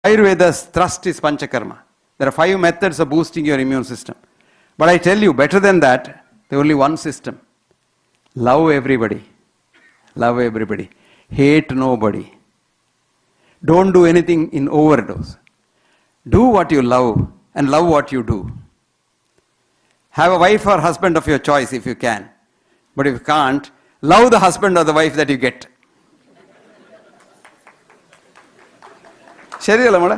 Ayurveda's thrust is Panchakarma. There are 5 methods of boosting your immune system. But I tell you, better than that, there's only one system. Love everybody. Love everybody. Hate nobody. Don't do anything in overdose. Do what you love and love what you do. Have a wife or husband of your choice if you can. But if you can't, love the husband or the wife that you get. ശരിയല്ല മോളെ?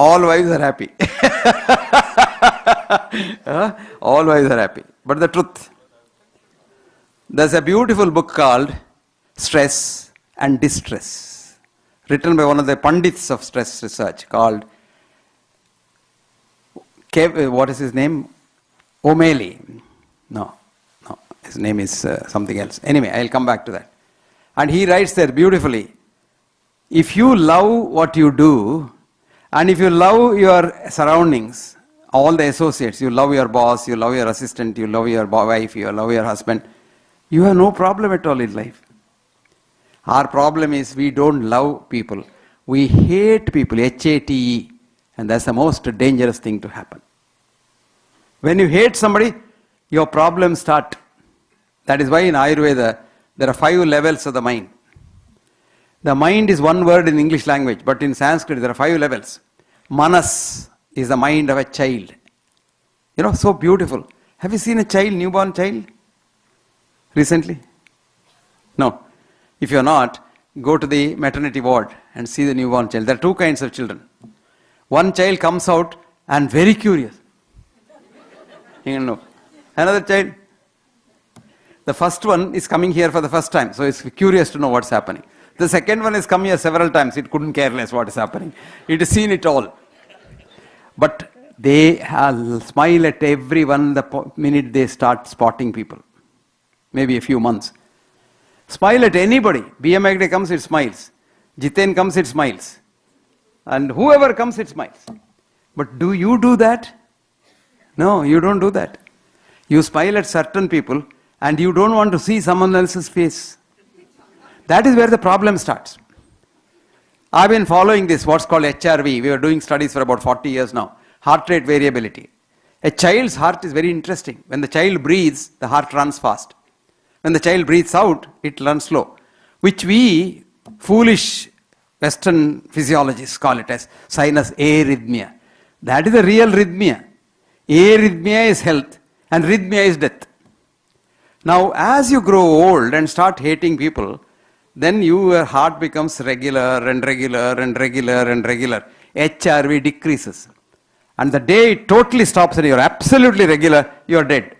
All wives are happy. All wives are happy. But the truth, there's a beautiful book called Stress and Distress, written by one of the Pandits of stress research called, what is his name? O'Malley. No, his name is something else. Anyway, I'll come back to that. And he writes there beautifully, if you love what you do, and if you love your surroundings, all the associates, you love your boss, you love your assistant, you love your wife, you love your husband, you have no problem at all in life. Our problem is we don't love people. We hate people, H-A-T-E. And that's the most dangerous thing to happen. When you hate somebody, your problems start. That is why in Ayurveda, there are 5 levels of the mind. The mind is one word in English language, but in Sanskrit there are 5 levels. Manas is the mind of a child. You know, so beautiful. Have you seen a child, newborn child? Recently? No. If you're not, go to the maternity ward and see the newborn child. There are 2 kinds of children. One child comes out and very curious. You know. Another child, the first one is coming here for the first time, so it's curious to know what's happening. The second one has come here several times. It couldn't care less what is happening. It has seen it all. But they smile at everyone the minute they start spotting people. Maybe a few months. Smile at anybody. B.M. Hegde comes, it smiles. Jiten comes, it smiles. And whoever comes, it smiles. But do you do that? No, you don't do that. You smile at certain people and you don't want to see someone else's face. That is where the problem starts. I've been following this, what's called HRV. We were doing studies for about 40 years now. Heart rate variability. A child's heart is very interesting. When the child breathes, the heart runs fast. When the child breathes out, it runs slow. Which we, foolish Western physiologists, call it as sinus arrhythmia. That is the real rhythmia. Arrhythmia is health and rhythmia is death. Now, as you grow old and start hating people, then your heart becomes regular and regular and regular and regular. HRV decreases. And the day it totally stops and you're absolutely regular, you're dead.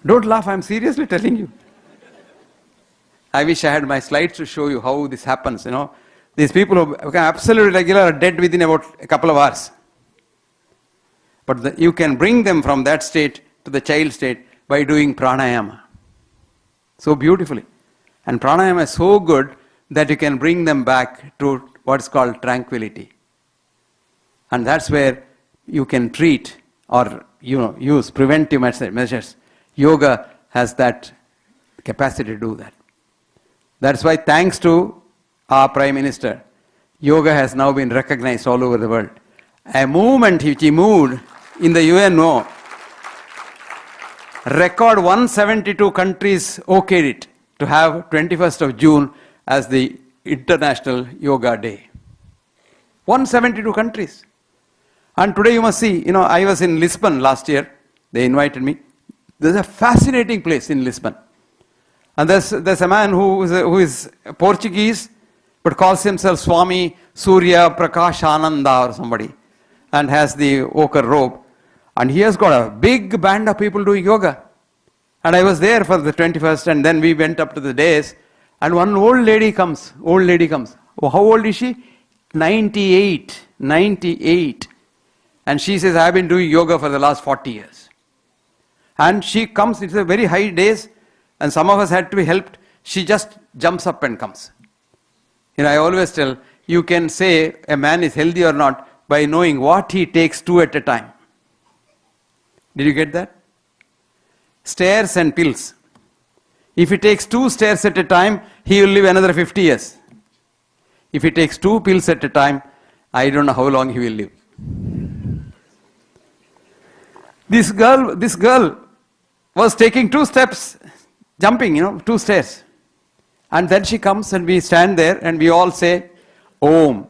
Don't laugh, I'm seriously telling you. I wish I had my slides to show you how this happens, you know. These people who become absolutely regular are dead within about a couple of hours. But you can bring them from that state to the child state by doing pranayama. So beautifully. And pranayama is so good that you can bring them back to what's called tranquility. And that's where you can treat or use preventive measures. Yoga has that capacity to do that. That's why, thanks to our Prime Minister, yoga has now been recognized all over the world. A movement which he moved in the UNO, record 172 countries okayed it to have 21st of June as the International Yoga Day. 172 countries. And today you must see, I was in Lisbon last year. They invited me. There's a fascinating place in Lisbon. And there's a man who is Portuguese, but calls himself Swami Surya Prakash Ananda or somebody, and has the ochre robe. And he has got a big band of people doing yoga. And I was there for the 21st, and then we went up to the days, and one old lady comes. Oh, how old is she? 98. And she says, I've been doing yoga for the last 40 years. And she comes, it's a very high days, and some of us had to be helped. She just jumps up and comes. I always tell, you can say a man is healthy or not by knowing what he takes 2 at a time. Did you get that? Stairs and pills. If he takes 2 stairs at a time, he will live another 50 years. If he takes 2 pills at a time, I don't know how long he will live. This girl was taking 2 steps, jumping, 2 stairs. And then she comes and we stand there and we all say, Om.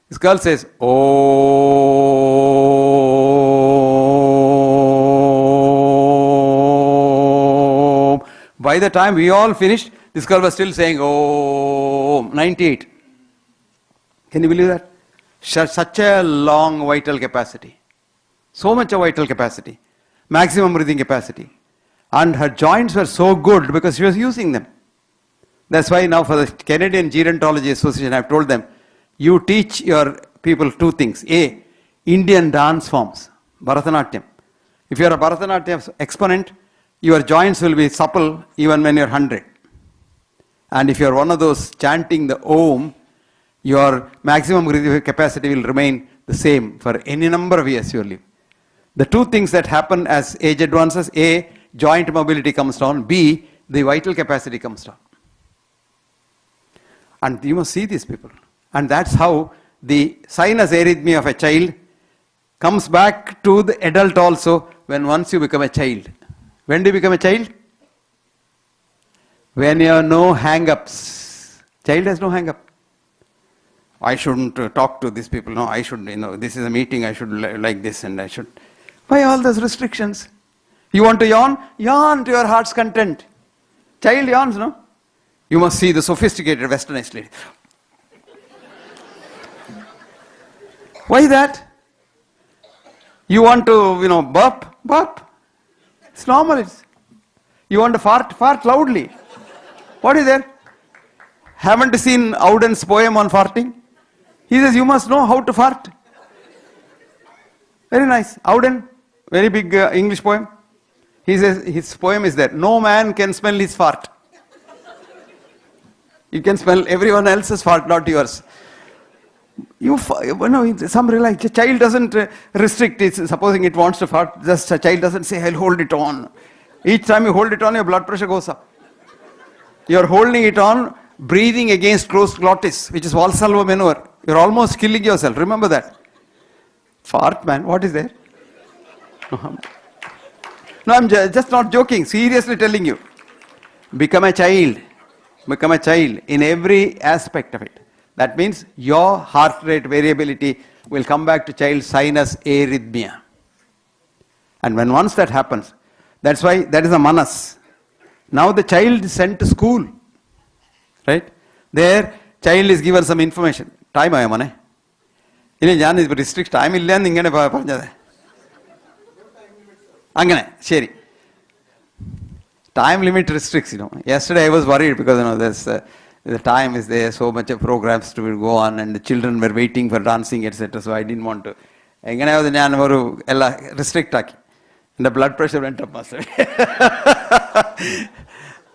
This girl says, Om. By the time we all finished, this girl was still saying, Om. 98. Can you believe that? Such a long vital capacity. So much of vital capacity. Maximum breathing capacity. And her joints were so good because she was using them. That's why now for the Canadian Gerontology Association, I've told them, you teach your people 2 things. A, Indian dance forms, Bharatanatyam. If you're a Bharatanatyam exponent, your joints will be supple even when you're 100. And if you're one of those chanting the Om, your maximum breathing capacity will remain the same for any number of years you live. The 2 things that happen as age advances, A, joint mobility comes down, B, the vital capacity comes down. And you must see these people. And that's how the sinus arrhythmia of a child comes back to the adult also when once you become a child. When do you become a child? When you have no hang-ups. Child has no hang-up. I shouldn't talk to these people. No, I should, this is a meeting, I should like this and I should. Why all those restrictions? You want to yawn? Yawn to your heart's content. Child yawns, no? You must see the sophisticated westernized lady. Why that? You want to, burp? Burp. It's normal. You want to fart? Fart loudly. What is there? Haven't you seen Auden's poem on farting? He says, you must know how to fart. Very nice. Auden, very big English poem. He says, his poem is there. No man can smell his fart. You can smell everyone else's fart, not yours. Some realize a child doesn't restrict it. Supposing it wants to fart, just a child doesn't say, I'll hold it on. Each time you hold it on, your blood pressure goes up. You're holding it on, breathing against closed glottis, which is Valsalva maneuver. You're almost killing yourself. Remember that. Fart, man, what is there? No, I'm just not joking. Seriously telling you. Become a child. Become a child in every aspect of it. That means your heart rate variability will come back to child sinus arrhythmia. And when once that happens, that's why that is a manas. Now the child is sent to school. Right? There, child is given some information. Time I am on. This restrict time illa ingane paranjade. Angane, sheri. Time limit restricts, Yesterday I was worried because, there's the time is there, so much of programs to go on, and the children were waiting for dancing, etc. So I didn't want to. Restrict and the blood pressure went up.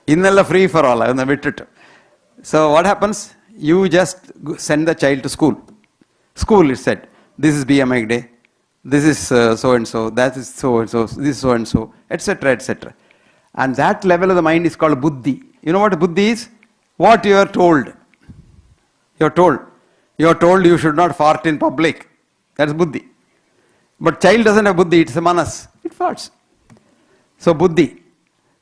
Innella free for all. So what happens? You just send the child to school. School is said, this is BMI day, this is so and so, that is so and so, this is so and so, etc., etc. And that level of the mind is called buddhi. You know what buddhi is? What you are told. You are told. You are told you should not fart in public. That's buddhi. But child doesn't have buddhi, it's a manas. It farts. So buddhi.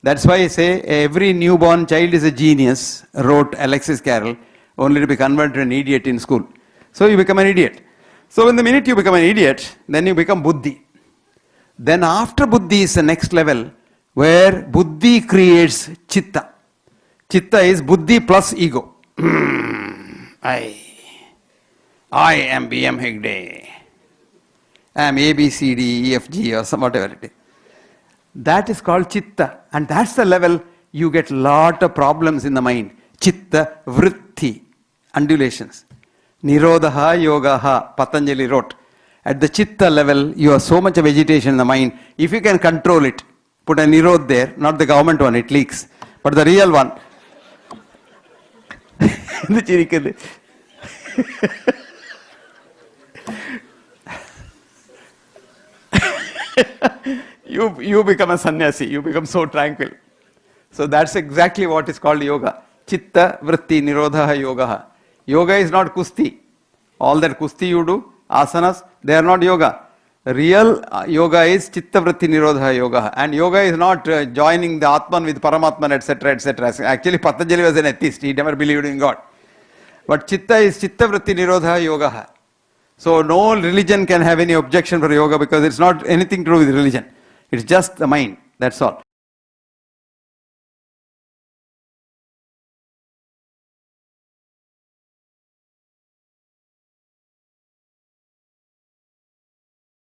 That's why I say every newborn child is a genius, wrote Alexis Carrel, only to be converted to an idiot in school. So you become an idiot. So when the minute you become an idiot, then you become buddhi. Then after buddhi is the next level, where buddhi creates chitta. Chitta is buddhi plus ego. I am B.M. Hegde. I am A, B, C, D, E, F, G or some whatever it is. That is called chitta. And that's the level you get lot of problems in the mind. Chitta, vritti, undulations. Nirodha yogaha, Patanjali wrote. At the chitta level, you have so much of agitation in the mind. If you can control it, put a nirod there, not the government one, it leaks. But the real one. You become a sannyasi, you become so tranquil. So that's exactly what is called yoga. chitta vritti nirodha yoga. Yoga is not kusti. All that kusti you do, asanas, they are not yoga. Real yoga is chitta vritti nirodha yoga. And yoga is not joining the Atman with Paramatman, etc., etc. Actually, Patanjali was an atheist. He never believed in God. But chitta is chitta vritti nirodha yoga. So no religion can have any objection for yoga because it's not anything to do with religion. It's just the mind. That's all.